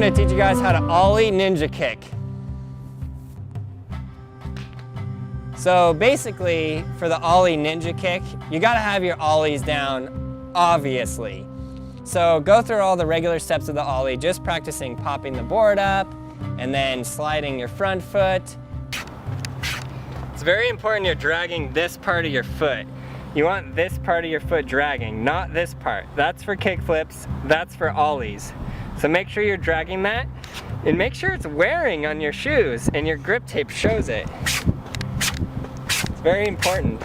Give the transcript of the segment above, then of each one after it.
going to teach you guys how to Ollie ninja kick. So basically, for the Ollie ninja kick, you got to have your Ollies down, obviously. So go through all the regular steps of the Ollie, just practicing popping the board up and then sliding your front foot. It's very important you're dragging this part of your foot. You want this part of your foot dragging, not this part. That's for kick flips, that's for Ollies. So make sure you're dragging that, and make sure it's wearing on your shoes and your grip tape shows it. It's very important.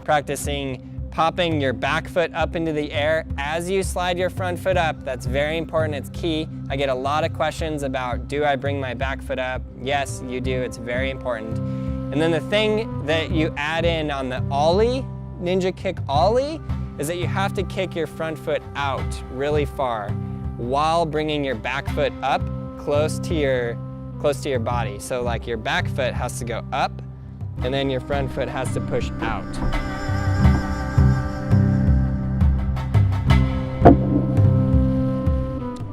Practicing popping your back foot up into the air as you slide your front foot up. That's very important, it's key. I get a lot of questions about, do I bring my back foot up? Yes, you do, it's very important. And then the thing that you add in on the Ollie, ninja kick Ollie, is that you have to kick your front foot out really far while bringing your back foot up close to your body. So like your back foot has to go up and then your front foot has to push out.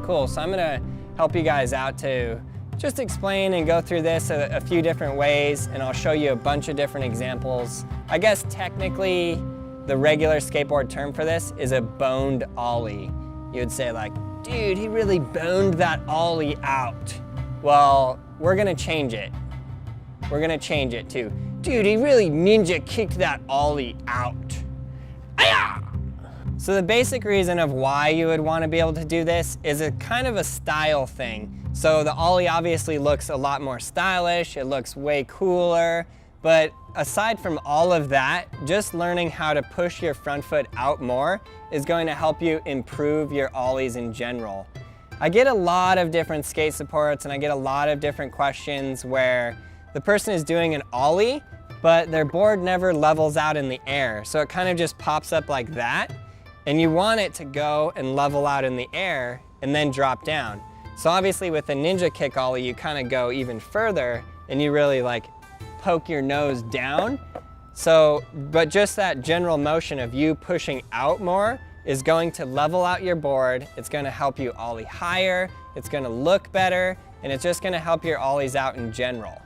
Cool, so I'm gonna help you guys out to just explain and go through this a few different ways, and I'll show you a bunch of different examples. I guess technically the regular skateboard term for this is a boned Ollie. You would say like, dude, he really boned that Ollie out. Well, we're gonna change it. We're gonna change it to, dude, he really ninja kicked that Ollie out. Aya! So the basic reason of why you would want to be able to do this is a kind of a style thing. So the Ollie obviously looks a lot more stylish, it looks way cooler, but aside from all of that, just learning how to push your front foot out more is going to help you improve your Ollies in general. I get a lot of different skate supports and I get a lot of different questions where the person is doing an Ollie, but their board never levels out in the air. So it kind of just pops up like that. And you want it to go and level out in the air and then drop down. So obviously with a ninja kick Ollie, you kind of go even further and you really like poke your nose down. So, but just that general motion of you pushing out more is going to level out your board. It's going to help you Ollie higher. It's going to look better, and it's just going to help your Ollies out in general.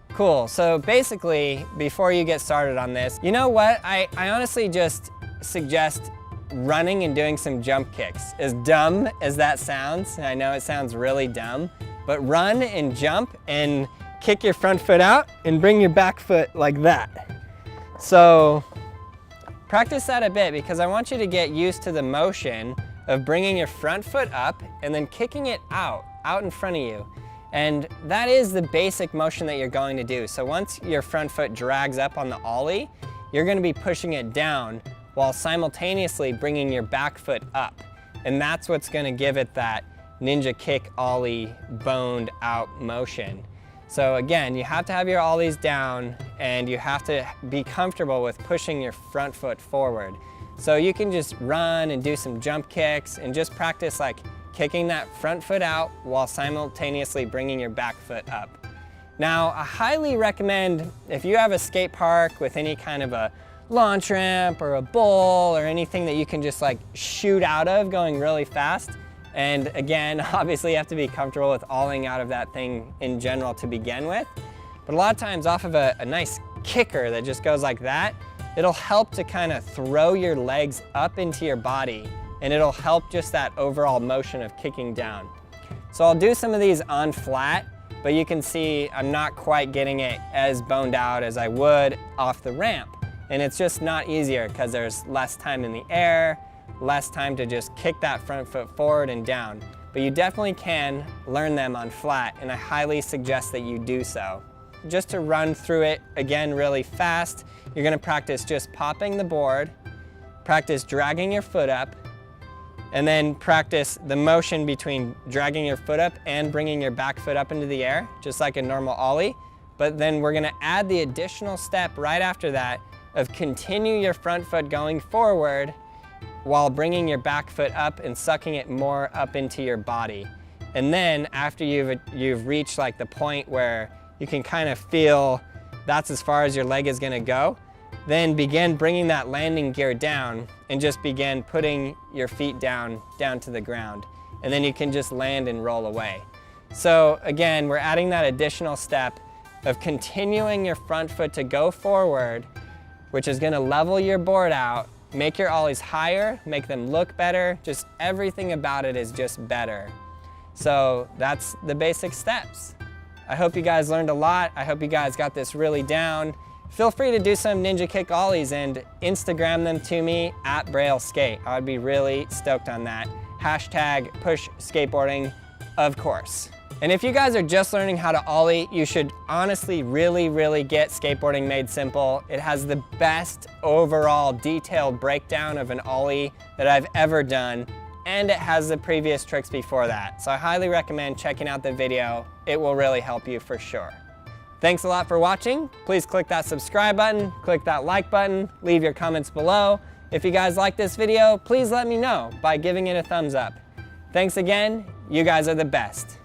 Cool, so basically, before you get started on this, you know what? I honestly just suggest running and doing some jump kicks. As dumb as that sounds, and I know it sounds really dumb, but run and jump and kick your front foot out and bring your back foot like that. So practice that a bit because I want you to get used to the motion of bringing your front foot up and then kicking it out in front of you. And that is the basic motion that you're going to do. So once your front foot drags up on the Ollie, you're going to be pushing it down while simultaneously bringing your back foot up. And that's what's gonna give it that ninja kick Ollie boned out motion. So again, you have to have your Ollies down and you have to be comfortable with pushing your front foot forward. So you can just run and do some jump kicks and just practice like kicking that front foot out while simultaneously bringing your back foot up. Now, I highly recommend if you have a skate park with any kind of a launch ramp or a bowl or anything that you can just like shoot out of going really fast. And again, obviously you have to be comfortable with olling out of that thing in general to begin with. But a lot of times off of a nice kicker that just goes like that, it'll help to kind of throw your legs up into your body and it'll help just that overall motion of kicking down. So I'll do some of these on flat, but you can see I'm not quite getting it as boned out as I would off the ramp. And it's just not easier because there's less time in the air, less time to just kick that front foot forward and down. But you definitely can learn them on flat, and I highly suggest that you do so. Just to run through it again really fast, you're gonna practice just popping the board, practice dragging your foot up, and then practice the motion between dragging your foot up and bringing your back foot up into the air, just like a normal Ollie. But then we're gonna add the additional step right after that of continue your front foot going forward while bringing your back foot up and sucking it more up into your body. And then after you've reached like the point where you can kind of feel that's as far as your leg is gonna go, then begin bringing that landing gear down and just begin putting your feet down to the ground. and then you can just land and roll away. So again, we're adding that additional step of continuing your front foot to go forward, which is gonna level your board out, make your ollies higher, make them look better, just everything about it is just better. So that's the basic steps. I hope you guys learned a lot. I hope you guys got this really down. Feel free to do some ninja kick ollies and Instagram them to me at Braille Skate. I'd be really stoked on that. Hashtag push skateboarding, of course. And if you guys are just learning how to ollie, you should honestly really get Skateboarding Made Simple. It has the best overall detailed breakdown of an ollie that I've ever done, and it has the previous tricks before that. So I highly recommend checking out the video. It will really help you for sure. Thanks a lot for watching. Please click that subscribe button, click that like button, leave your comments below. If you guys like this video, please let me know by giving it a thumbs up. Thanks again, you guys are the best.